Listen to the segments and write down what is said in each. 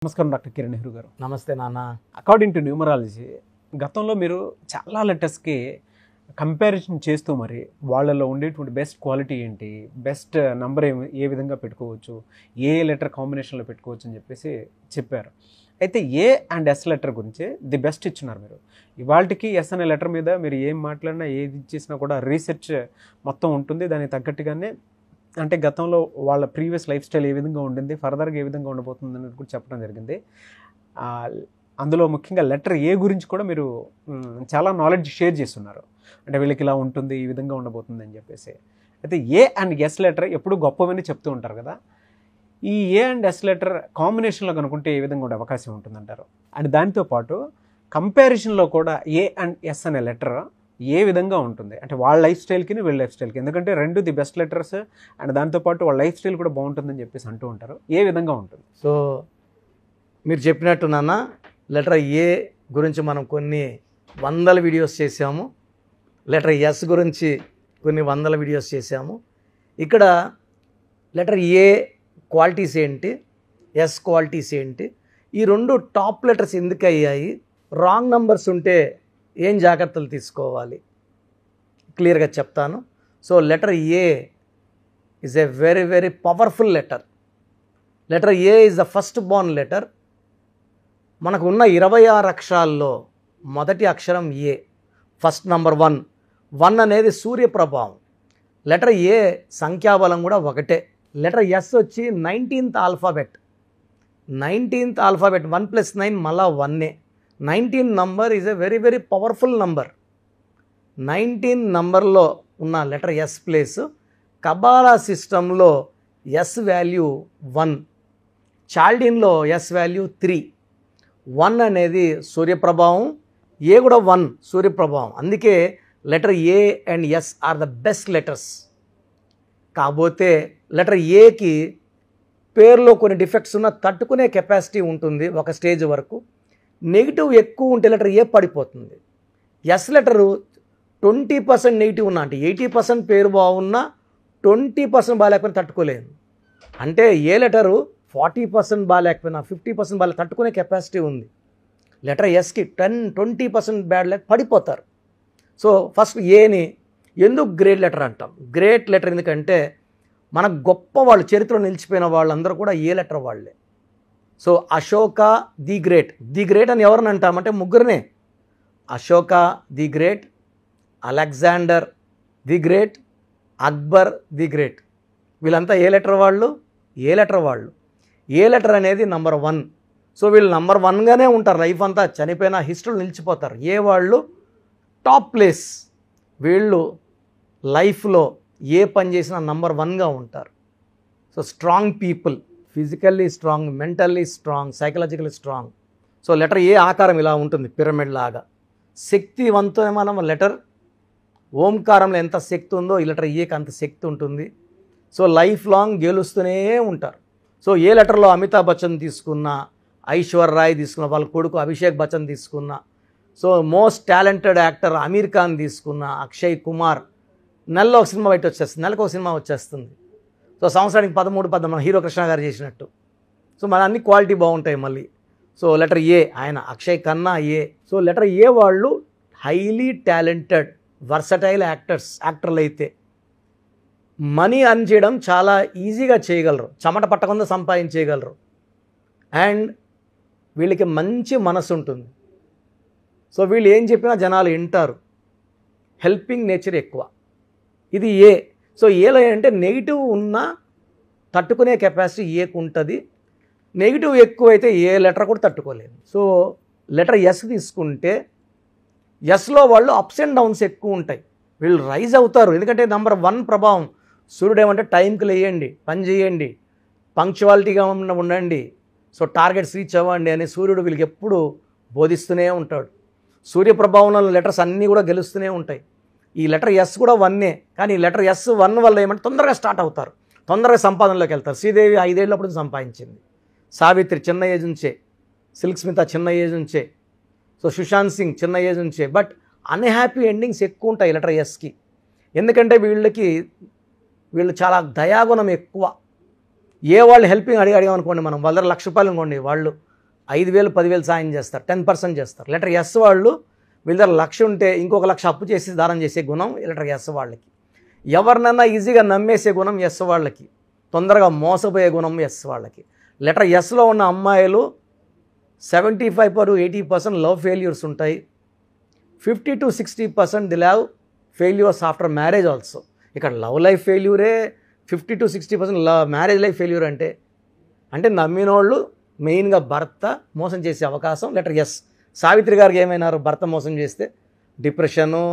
నమస్కారం డాక్టర్ కిరణ్ నెహ్రూ గారు. నమస్తే నాన్న. అకార్డింగ్ టు న్యూమరాలజీ గతంలో మీరు చాలా లెటర్స్కి కంపారిజన్ చేస్తూ మరి వాళ్ళలో ఉండేటువంటి బెస్ట్ క్వాలిటీ ఏంటి, బెస్ట్ నంబర్ ఏ విధంగా పెట్టుకోవచ్చు, ఏ లెటర్ కాంబినేషన్లో పెట్టుకోవచ్చు అని చెప్పేసి చెప్పారు. అయితే ఏ అండ్ ఎస్ లెటర్ గురించి ది బెస్ట్ ఇచ్చినారు మీరు. ఇవాళకి ఎస్ అనే లెటర్ మీద మీరు ఏం మాట్లాడినా ఏది ఇచ్చేసినా కూడా రీసెర్చ్ మొత్తం ఉంటుంది. దానికి తగ్గట్టుగానే అంటే గతంలో వాళ్ళ ప్రీవియస్ లైఫ్ స్టైల్ ఏ విధంగా ఉండింది, ఫర్దర్గా ఏ విధంగా ఉండబోతుంది అనేది కూడా చెప్పడం జరిగింది. అందులో ముఖ్యంగా లెటర్ ఏ గురించి కూడా మీరు చాలా నాలెడ్జ్ షేర్ చేస్తున్నారు. అంటే వీళ్ళకి ఇలా ఉంటుంది, ఈ విధంగా ఉండబోతుంది అని చెప్పేసి. అయితే ఏ అండ్ ఎస్ లెటర్ ఎప్పుడు గొప్పవని చెప్తూ ఉంటారు కదా. ఈ ఏ అండ్ ఎస్ లెటర్ కాంబినేషన్లో కనుక్కుంటే ఏ విధంగా ఉండే అవకాశం ఉంటుందంటారు? అండ్ దాంతో పాటు కంపారిజన్లో కూడా ఏ అండ్ ఎస్ అనే లెటర్ ఏ విధంగా ఉంటుంది, అంటే వాళ్ళ లైఫ్ స్టైల్కి వీళ్ళ లైఫ్ స్టైల్కి, ఎందుకంటే రెండు ది బెస్ట్ లెటర్స్ అండ్ దాంతోపాటు వాళ్ళ లైఫ్ స్టైల్ కూడా బాగుంటుందని చెప్పేసి అంటూ ఉంటారు. ఏ విధంగా ఉంటుంది? సో మీరు చెప్పినట్టు నాన్న, లెటర్ ఏ గురించి మనం కొన్ని వందల వీడియోస్ చేసాము, లెటర్ ఎస్ గురించి కొన్ని వందల వీడియోస్ చేసాము. ఇక్కడ లెటర్ ఏ క్వాలిటీస్ ఏంటి, ఎస్ క్వాలిటీస్ ఏంటి, ఈ రెండు టాప్ లెటర్స్ ఎందుకు అయ్యాయి, రాంగ్ నంబర్స్ ఉంటే ఏం జాగ్రత్తలు తీసుకోవాలి క్లియర్గా చెప్తాను. So letter A is a very very powerful letter. Letter A is the first Born letter. మనకు ఉన్న 26 అక్షరాల్లో మొదటి అక్షరం ఏ, ఫస్ట్ నంబర్ 1. 1 అనేది సూర్యప్రభావం. లెటర్ ఏ సంఖ్యాబలం కూడా ఒకటే. లెటర్ ఎస్ వచ్చి 19th ఆల్ఫాబెట్. 19th ఆల్ఫాబెట్ 1 + 9 మళ్ళా 1. 19 number is a very very powerful number. 19 నంబర్లో ఉన్న లెటర్ ఎస్ ప్లేస్ కబాలా సిస్టంలో ఎస్ వాల్యూ 1, చాల్డిన్లో ఎస్ వాల్యూ 3. 1 అనేది సూర్యప్రభావం, ఏ కూడా 1 సూర్యప్రభావం. అందుకే letter A and S are the best letters. కాకపోతే లెటర్ ఏకి పేరులో కొన్ని డిఫెక్ట్స్ ఉన్న తట్టుకునే కెపాసిటీ ఉంటుంది ఒక స్టేజ్ వరకు. నెగిటివ్ ఎక్కువ ఉంటే లెటర్ ఏ పడిపోతుంది. ఎస్ లెటరు 20% నెగిటివ్ ఉన్నా, అంటే 80% పేరు బాగున్నా 20% బాగాలేకపోయినా తట్టుకోలేదు. అంటే ఏ లెటరు 40% బాగాలేకపోయినా 50% బాగా తట్టుకునే కెపాసిటీ ఉంది. లెటర్ ఎస్కి 10-20% బ్యాడ్ లేక పడిపోతారు. సో ఫస్ట్ ఏని ఎందుకు గ్రేట్ లెటర్ అంటాం? గ్రేట్ లెటర్ ఎందుకంటే మన గొప్ప వాళ్ళు, చరిత్రలో నిలిచిపోయిన వాళ్ళందరూ కూడా ఏ లెటర్ వాళ్ళే. So Ashoka the great. The great అని ఎవరిని అంటామంటే ముగ్గురినే. Ashoka the great, Alexander the great, Akbar the great. వీళ్ళంతా ఏ లెటర్ వాళ్ళు? ఏ లెటర్ వాళ్ళు. ఏ లెటర్ అనేది నంబర్ 1. సో వీళ్ళు నంబర్ 1గానే ఉంటారు లైఫ్ అంతా, చనిపోయిన హిస్టరీలో నిలిచిపోతారు. ఏ వాళ్ళు టాప్ ప్లేస్. వీళ్ళు లైఫ్లో ఏ పని చేసినా నంబర్ 1గా ఉంటారు. So strong people, physically strong, mentally strong, psychologically strong. So letter A ఆకారం ఇలా ఉంటుంది, పిరమిడ్ లాగా. శక్తివంతమైన లెటర్. ఓంకారంలో ఎంత శక్తి ఉందో ఈ లెటర్ ఏకి అంత శక్తి ఉంటుంది. సో లైఫ్ లాంగ్ గెలుస్తూనే ఉంటారు. సో ఏ లెటర్లో అమితాబ్ బచ్చన్ తీసుకున్న, ఐశ్వర్ రాయ్ తీసుకున్న, వాళ్ళ కొడుకు అభిషేక్ బచ్చన్ తీసుకున్న, so most talented actor Aamir Khan తీసుకున్న, అక్షయ్ కుమార్, నెలలో ఒక సినిమా బయట వచ్చేస్తుంది, నెలకు ఒక సినిమా వచ్చేస్తుంది. సో సంవత్సరానికి 13 మన హీరో కృష్ణ గారు చేసినట్టు. సో మన అన్ని క్వాలిటీ బాగుంటాయి మళ్ళీ. సో లెటర్ ఏ, ఆయన అక్షయ్ ఖన్నా ఏ. సో లెటర్ ఏ వాళ్ళు హైలీ టాలెంటెడ్ వర్సటైల్ యాక్టర్లు అయితే మనీ అర్న్ చేయడం చాలా ఈజీగా చేయగలరు, చెమట పట్టకుండా సంపాదించేయగలరు. అండ్ వీళ్ళకి మంచి మనసు ఉంటుంది. సో వీళ్ళు ఏం చెప్పినా జనాలు వింటారు. హెల్పింగ్ నేచర్ ఎక్కువ. ఇది ఏ. సో ఏలో ఏంటంటే నెగిటివ్ ఉన్నా తట్టుకునే కెపాసిటీ ఏకు ఉంటుంది. నెగిటివ్ ఎక్కువైతే ఏ లెటర్ కూడా తట్టుకోలేదు. సో లెటర్ ఎస్ తీసుకుంటే ఎస్లో వాళ్ళు అప్స్ అండ్ డౌన్స్ ఎక్కువ ఉంటాయి. వీళ్ళు రైజ్ అవుతారు, ఎందుకంటే నంబర్ 1 ప్రభావం. సూర్యుడు ఏమంటే టైంకి లేయండి, పని చేయండి, పంక్చువాలిటీగా ఉండండి, సో టార్గెట్స్ రీచ్ అవ్వండి అని సూర్యుడు వీళ్ళకి ఎప్పుడు బోధిస్తూనే ఉంటాడు. సూర్యప్రభావంలో లెటర్స్ అన్నీ కూడా గెలుస్తూనే ఉంటాయి. ఈ లెటర్ ఎస్ కూడా 1, కానీ లెటర్ ఎస్ 1 వల్ల ఏమంటే తొందరగా స్టార్ట్ అవుతారు, తొందరగా సంపాదనలోకి వెళ్తారు. శ్రీదేవి 5 ఏళ్ళప్పుడు సంపాదించింది, సావిత్రి చిన్న ఏజ్ నుంచే, సిల్క్ స్మిత చిన్న ఏజ్ నుంచే, సో సుశాంత్ సింగ్ చిన్న ఏజ్ నుంచే. బట్ అన్హ్యాపీ ఎండింగ్స్ ఎక్కువ ఉంటాయి లెటర్ ఎస్కి. ఎందుకంటే వీళ్ళు చాలా దయాగుణం ఎక్కువ. ఏ వాళ్ళు హెల్పింగ్ అడిగామనుకోండి, మనం వాళ్ళ ₹1,00,000 అనుకోండి, వాళ్ళు 5,000 10,000 సాయం చేస్తారు, 10% చేస్తారు. లెటర్ ఎస్ వాళ్ళు వీళ్ళ దగ్గర 1,00,000 ఉంటే ఇంకొక 1,00,000 అప్పు చేసి దానం చేసే గుణం లెటర్ ఎస్ వాళ్ళకి. ఎవరినన్నా ఈజీగా నమ్మేసే గుణం ఎస్ వాళ్ళకి, తొందరగా మోసపోయే గుణం ఎస్ వాళ్ళకి. లెటర్ ఎస్లో ఉన్న అమ్మాయిలు 75 to 80% లవ్ ఫెయిల్యూర్స్ ఉంటాయి. 50 to 60% the love failures after marriage also. ఇక్కడ లవ్ లైఫ్ ఫెయిల్యూరే 50 to 60% మ్యారేజ్ లైఫ్ ఫెయిల్యూర్ అంటే నమ్మినోళ్ళు మెయిన్గా భర్త మోసం చేసే అవకాశం లెటర్ ఎస్. సావిత్రి గారికి ఏమైనారు, భర్త మోసం చేస్తే డిప్రెషను,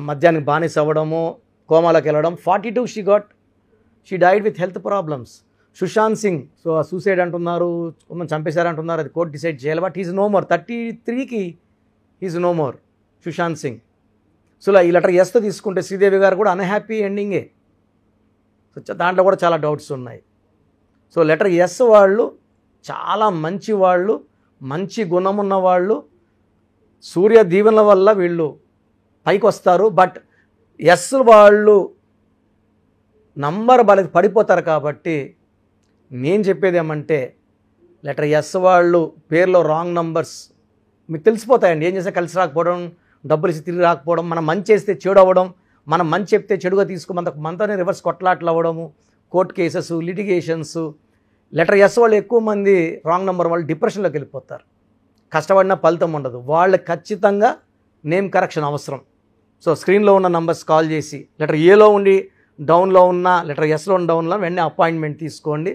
మద్యానికి బానిస అవ్వడము, కోమాలోకి వెళ్ళడం. 42 she died with health problems. Sushant Singh suicide అంటున్నారు, చంపేశారంటున్నారు, అది కోర్టు డిసైడ్ చేయాలి. But is no more. 33కి is no more Sushant Singh. So ఈ లెటర్ ఎస్తో తీసుకుంటే శ్రీదేవి గారు కూడా అన్హ్యాపీ ఎండింగే. సో దాంట్లో కూడా చాలా డౌట్స్ ఉన్నాయి. సో లెటర్ ఎస్ వాళ్ళు చాలా మంచి వాళ్ళు, మంచి గుణం ఉన్న వాళ్ళు. సూర్య దీవెనల వల్ల వీళ్ళు పైకి వస్తారు. బట్ ఎస్ వాళ్ళు నంబర్ పడిపోతారు. కాబట్టి నేను చెప్పేది ఏమంటే లెటర్ ఎస్ వాళ్ళు పేర్లో రాంగ్ నంబర్స్ మీకు తెలిసిపోతాయండి. ఏం చేస్తే కలిసి రాకపోవడం, డబ్బులు ఇచ్చి తిరిగి రాకపోవడం, మనం మంచి చేస్తే చెడు అవ్వడం, మనం మంచి చెప్తే చెడుగా మనతోనే రివర్స్ కొట్లాట్లు అవ్వడము, court cases, litigations. Letter S వాళ్ళు ఎక్కువ మంది రాంగ్ నెంబర్ వాళ్ళు డిప్రెషన్లోకి వెళ్ళిపోతారు. కష్టపడినా ఫలితం ఉండదు. వాళ్ళకి ఖచ్చితంగా నేమ్ కరెక్షన్ అవసరం. సో స్క్రీన్లో ఉన్న నంబర్స్ కాల్ చేసి లెటర్ ఏలో ఉండి డౌన్లో ఉన్న, లెటర్ ఎస్లో ఉన్న డౌన్లో వెంటనే అపాయింట్మెంట్ తీసుకోండి.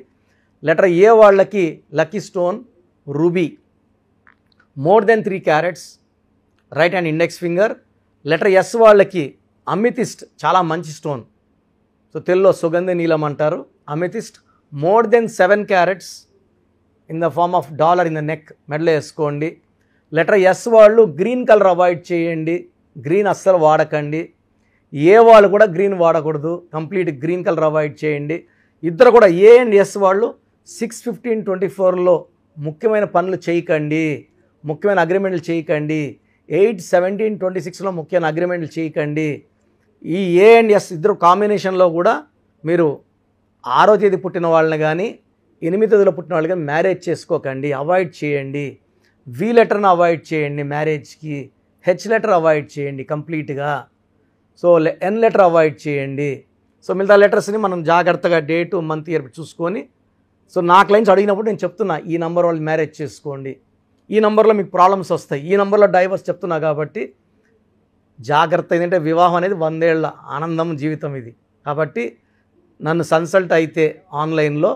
లెటర్ ఏ వాళ్ళకి lucky stone ruby, more than 3 carats, right hand index finger. Letter S వాళ్ళకి అమితిస్ట్, చాలా మంచి స్టోన్. సో తెలుగులో సుగంధ నీలం అంటారు. Amethyst more than 7 carats in the form of dollar in the neck, మెడలో వేసుకోండి. లెటర్ ఎస్ వాళ్ళు గ్రీన్ కలర్ అవాయిడ్ చేయండి, గ్రీన్ అస్సలు వాడకండి. ఏ వాళ్ళు కూడా గ్రీన్ వాడకూడదు, కంప్లీట్ గ్రీన్ కలర్ అవాయిడ్ చేయండి. ఇద్దరు కూడా ఏ అండ్ ఎస్ వాళ్ళు 6/15/24లో ముఖ్యమైన పనులు చేయకండి, ముఖ్యమైన అగ్రిమెంట్లు చేయకండి. 8/17/26లో ముఖ్యమైన అగ్రిమెంట్లు చేయకండి. ఈ ఏ అండ్ ఎస్ ఇద్దరు కాంబినేషన్లో కూడా మీరు 6వ తేదీ పుట్టిన వాళ్ళని కానీ 8వ తేదీలో పుట్టిన వాళ్ళని కానీ మ్యారేజ్ చేసుకోకండి, అవాయిడ్ చేయండి. వి లెటర్ని అవాయిడ్ చేయండి మ్యారేజ్కి, హెచ్ లెటర్ అవాయిడ్ చేయండి కంప్లీట్గా. సో ఎన్ లెటర్ అవాయిడ్ చేయండి. సో మిగతా లెటర్స్ని మనం జాగ్రత్తగా డేటు, మంత్, ఇయర్ చూసుకొని. సో నా క్లయింట్స్ అడిగినప్పుడు నేను చెప్తున్నా, ఈ నెంబర్ వాళ్ళు మ్యారేజ్ చేసుకోండి, ఈ నెంబర్లో మీకు ప్రాబ్లమ్స్ వస్తాయి, ఈ నెంబర్లో డైవర్స్ చెప్తున్నా. కాబట్టి జాగ్రత్త. ఏంటంటే వివాహం అనేది 100 ఏళ్ల ఆనందం జీవితం ఇది. కాబట్టి నన్ను కన్సల్ట్ అయితే ఆన్లైన్లో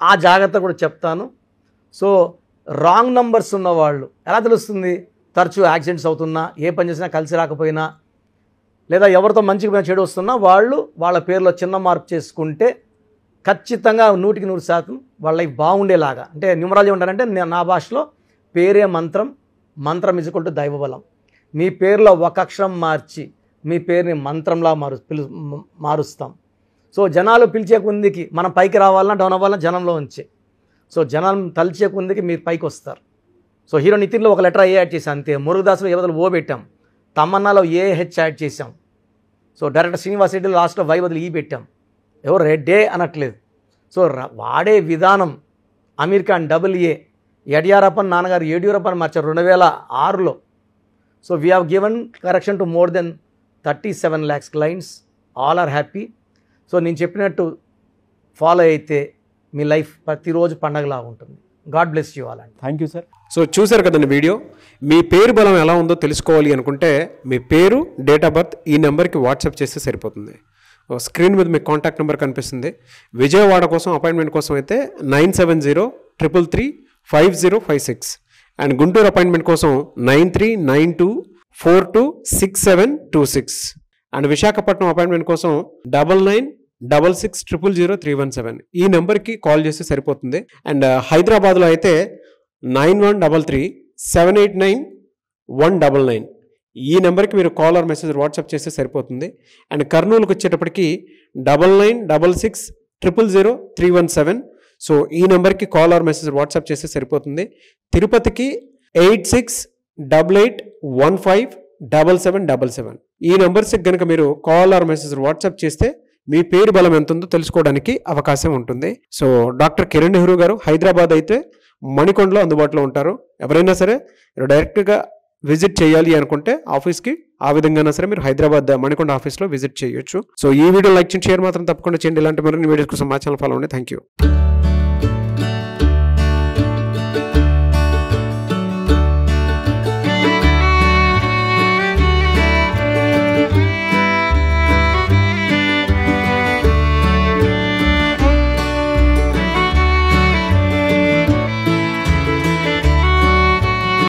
ఆ జాగ్రత్త కూడా చెప్తాను. సో రాంగ్ నంబర్స్ ఉన్నవాళ్ళు ఎలా తెలుస్తుంది? తరచూ యాక్సిడెంట్స్ అవుతున్నా, ఏ పని చేసినా కలిసి రాకపోయినా, లేదా ఎవరితో మంచిగా చెడు వస్తున్నా వాళ్ళు వాళ్ళ పేర్లో చిన్న మార్పు చేసుకుంటే ఖచ్చితంగా 100% వాళ్ళ లైఫ్ బాగుండేలాగా. అంటే న్యూమరాలజీ ఉంటారంటే నా భాషలో పేరే మంత్రం, మంత్రం = దైవబలం. మీ పేరులో ఒక అక్షరం మార్చి మీ పేరుని మంత్రంలా మారుస్తాం. సో జనాలు పిలిచే కొందికి మనం పైకి రావాలన్నా డౌన్ అవ్వాలన్నా జనంలో ఉంచే. సో జనం తలిచే కొందికి మీరు పైకి వస్తారు. సో హీరో నితిన్లో ఒక లెటర్ ఏ యాడ్ చేసాం అంతే. మురుగదాసులో ఏ బదులు ఓ పెట్టాం, తమన్నాలో ఏహెచ్ యాడ్ చేసాం. సో డైరెక్టర్ శ్రీనివాస్ రెడ్డిలో లాస్ట్లో వై బదులు ఈ పెట్టాం. ఎవరు రెడ్డే అనట్లేదు. సో వాడే విధానం అమీర్ ఖాన్ AA, యడియూరప్పన్ నాన్నగారు యడియూరప్పని మార్చారు 2006లో. So we have given correction to more then 37 lakhs clients, all are happy. So నేను చెప్పినట్టు ఫాలో అయితే మీ లైఫ్ ప్రతిరోజు పండగలా ఉంటుంది. God bless you all. Thank you sir. So చూసారు కదండి వీడియో. మీ పేరు బలం ఎలా ఉందో తెలుసుకోవాలి అనుకుంటే మీ పేరు, డేట్ ఆఫ్ బర్త్ ఈ నెంబర్కి వాట్సాప్ చేస్తే సరిపోతుంది. స్క్రీన్ మీద మీకు కాంటాక్ట్ నెంబర్ కనిపిస్తుంది. విజయవాడ కోసం అపాయింట్మెంట్ కోసం అయితే 9703335056 అండ్ గుంటూరు అపాయింట్మెంట్ కోసం 9392426726 అండ్ విశాఖపట్నం అపాయింట్మెంట్ కోసం 9966000317 ఈ నెంబర్కి కాల్ చేస్తే సరిపోతుంది. అండ్ హైదరాబాద్లో అయితే 9133789199 ఈ నెంబర్కి మీరు కాల్ ఆర్ మెసేజ్ వాట్సాప్ చేస్తే సరిపోతుంది. అండ్ కర్నూలుకి వచ్చేటప్పటికి 9966000317 సో ఈ నెంబర్కి కాల్ ఆర్ మెసేజ్ వాట్సాప్ చేస్తే సరిపోతుంది. తిరుపతికి 8688157777 ఈ నెంబర్స్కి కనుక మీరు కాల్ ఆర్ మెసేజ్ వాట్సాప్ చేస్తే మీ పేరు బలం ఎంత ఉందో తెలుసుకోవడానికి అవకాశం ఉంటుంది. సో డాక్టర్ కిరణ్ నెహ్రూ గారు హైదరాబాద్ అయితే మణికొండలో అందుబాటులో ఉంటారు. ఎవరైనా సరే డైరెక్ట్గా విజిట్ చేయాలి అనుకుంటే ఆఫీస్కి ఆ విధంగా సరే మీరు హైదరాబాద్ మణికొండ ఆఫీస్లో విజిట్ చేయొచ్చు. సో ఈ వీడియో లైక్ చేయండి, షేర్ మాత్రం తప్పకుండా చేయండి. ఇలాంటి మరిన్ని వీడియోస్ కోసం మా ఛానల్ ఫాలో అవ్వండి. Thank you.